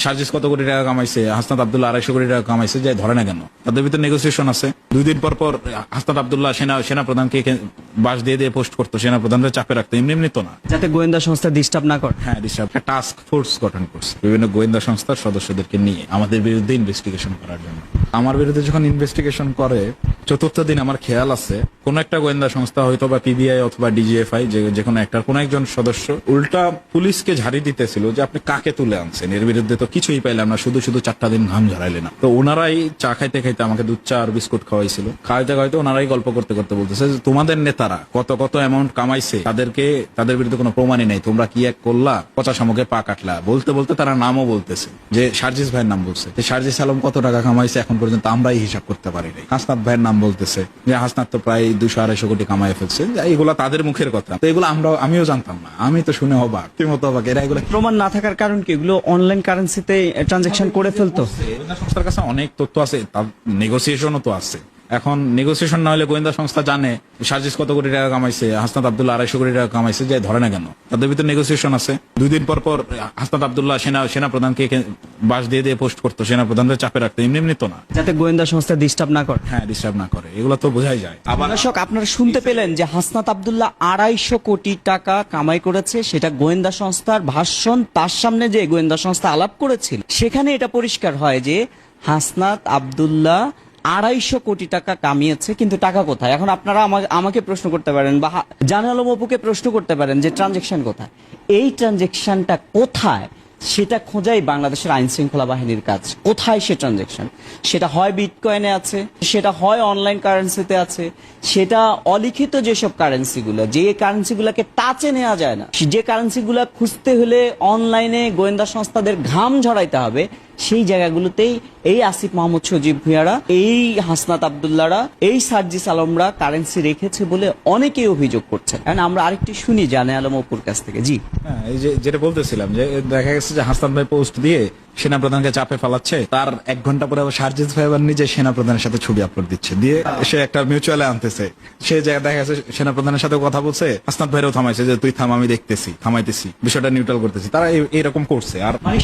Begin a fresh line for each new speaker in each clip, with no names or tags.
সার্জিস কত কোটি টাকা কামাইছে, হাসনাত আব্দুল্লাহ 250 কোটি টাকা কামাইছে, যে ধরে না কেন? তাদের ভিতরে নেগোসিয়েশন আছে। 2 দিন পর পর হাসনাত আব্দুল্লাহ সেনা প্রধানকে বাস দিয়ে পোস্ট করতো, সেনা প্রধানদের চাপে রাখতো, এমনি এমনি তো না।
যাতে গোয়েন্দা সংস্থা ডিস্টার্ব না করে।
হ্যাঁ, একটা টাস্ক ফোর্স গঠন করছে বিভিন্ন গোয়েন্দা সংস্থার সদস্যদেরকে নিয়ে আমাদের বিরুদ্ধে ইনভেস্টিগেশন করার জন্য। আমার বিরুদ্ধে যখন ইনভেস্টিগেশন করে, চতুর্থ দিন আমার খেয়াল আছে কোন একটা গোয়েন্দা সংস্থা, হয়তো বা পিবিআই অথবা ডিজিএফআই, যে কোনো একটা কোন একজন সদস্য উল্টা পুলিশকে ঝাড়ি দিতেছিল যে আপনি কাকে তুলে আনছেন, এর বিরুদ্ধে তো কিছুই পাইলাম না, শুধু 4টা দিন ঘাম ঝরাইলে না। তো ওনারাই চা খাইতে খাইতে আমাকে দুধ চা আর বিস্কুট খাওয়াইছিল। খাইতে খাইতে ওনারাই গল্প করতে করতে বলতেছে যে তোমাদের নেতারা কত কত অ্যামাউন্ট কামাইছে, তাদের বিরুদ্ধে কোনো প্রমাণই নেই, তোমরা কি এক করলা, পচা শামুকে পা কাটলা। বলতে বলতে তারা নামও বলতেছে, যে সার্জিস ভাইয়ের নাম বলছে, যে সার্জিস আলম কত টাকা কামাইছে এখন পর্যন্ত আমরাই হিসাব করতে পারি নাই। হাসনাত ভাইয়ের নাম বলতেছে, যে হাসনাত তো প্রায় 200-250 কোটি কামাই ফেলছে। এগুলা তাদের মুখের কথা, তো এগুলো আমিও জানতাম না, আমি তো শুনে অবাক, মতো অবাক। এরা এগুলো
প্রমাণ না থাকার কারণ কি? এগুলো অনলাইন কারেন্সিতে ট্রানজাকশন করে ফেলতো।
গোয়েন্দা সংস্থার কাছে অনেক তথ্য আছে, তার নেগোসিয়েশনও তো আছে। এখন নেগোসিয়েশন না হলে গোয়েন্দা সংস্থা জানে সার্জিস কত কোটি টাকা কামাইছে, হাসনাত আব্দুল্লাহ 250 কোটি টাকা কামাইছে, যে ধরে না কেন? তাদের ভিতরে নেগোসিয়েশন আছে। 2 দিন পর পর হাসনাত আব্দুল্লাহ সেনা প্রধানকে বাস দিয়ে পোস্ট করতো, সেনা প্রধানদের চাপে রাখতো, এমনি এমনি তো না।
যাতে গোয়েন্দা সংস্থা ডিস্টার্ব না করে।
হ্যাঁ, ডিস্টার্ব না করে, এগুলো তো বোঝাই যায়। আবার
দর্শক, আপনারা শুনতে পেলেন যে হাসনাত আব্দুল্লাহ 250 কোটি টাকা কামাই করেছে, সেটা গোয়েন্দা সংস্থার ভাষণ, তার সামনে যে গোয়েন্দা সংস্থা আলাপ করেছিল সেখানে এটা পরিষ্কার হয় যে হাসনাত আব্দুল্লাহ 250 কোটি টাকা কামিয়েছে, কিন্তু টাকা কোথায়? এখন আপনারা আমাকে প্রশ্ন করতে পারেন বা জানে আলম অপুকে প্রশ্ন করতে পারেন যে ট্রানজেকশন কোথায়। এই ট্রানজেকশনটা কোথায় সেটা খোঁজাই বাংলাদেশের আইন শৃঙ্খলা বাহিনীর কাজ। কোথায় সে ট্রানজেকশন? সেটা হয় বিটকয়েনে আছে, সেটা হয় অনলাইন কারেন্সিতে আছে, সেটা অলিখিত যেসব কারেন্সিগুলো, যে কারেন্সিগুলোকে টাচে নেওয়া যায় না, যে কারেন্সিগুলো খুঁজতে হলে অনলাইনে গোয়েন্দা সংস্থাদের ঘাম ঝরাইতে হবে, সেই জায়গাগুলোতেই এই আসিফ মাহমুদ সজীব ভুঁইয়ারা, এই হাসনাত আব্দুল্লাহরা, এই সার্জিস আলমরা কারেন্সি রেখেছে বলে অনেকেই অভিযোগ করছে। কারণ আমরা আরেকটি শুনি জানে আলম অপুর কাছ থেকে। জি
হ্যাঁ, এই যে যেটা বলতেছিলাম, যে দেখা গেছে যে হাসান ভাই পোস্ট দিয়ে সেনা প্রধানকে চাপে ফেলাচ্ছে, তার 1 ঘন্টা পরে আবার সার্জিস ভাই আবার নিজে সেনা প্রধানের সাথে ছবি আপলোড দিচ্ছে, দিয়ে সে একটা মিউচুয়ালে আনতেছে। সে জায়গায় দেখা গেছে সেনা প্রধানের সাথে কথা বলছে, হাসনাত ভাইরাও থামাইছে, যে তুই থাম, আমি দেখতেছি, থামাইতেছি, বিষয়টা নিউট্রাল করতেছি। তারা এরকম করছে। আর
মানে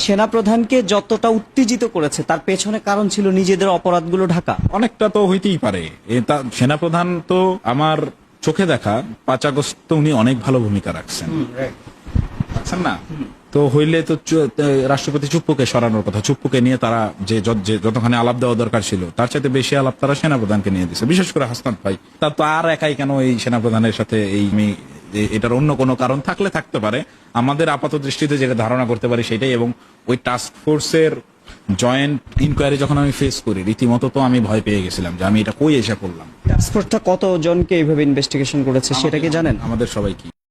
সেনা প্রধানকে যতটা উত্তেজিত করেছে তার পেছনে কারণ ছিল নিজেদের অপরাধগুলো ঢাকা।
অনেকটা তো হইতেই পারে। সেনা প্রধান তো আমার চোখে দেখা 5 আগস্ট উনি অনেক ভালো ভূমিকা রাখছেন না? তো হইলে তো রাষ্ট্রপতি চুপ্পুকে সরানোর কথা, চুপ্পুকে নিয়ে তারা যে যতখানি আলাপ দেওয়া দরকার ছিল তার চাইতে বেশি আলাপ তারা সেনাপ্রধানকে নিয়ে দিচ্ছে, বিশেষ করে হাসনাত ভাই। তার তো আর একাই কেন এই সেনাপ্রধানের সাথে এটার অন্য কোনো কারণ থাকতে পারে। আমাদের আপাত দৃষ্টিতে যেটা ধারণা করতে পারি সেটাই, এবং ওই টাস্ক ফোর্সের জয়েন্ট ইনকোয়ারি যখন আমি ফেস করি, রীতিমতো তো আমি ভয় পেয়ে গেছিলাম যে আমি এটা কই এসে করলাম।
টাস্ক ফোর্সটা কতজনকে এইভাবে ইনভেস্টিগেশন করেছে সেটা কি জানেন?
আমাদের সবাই কি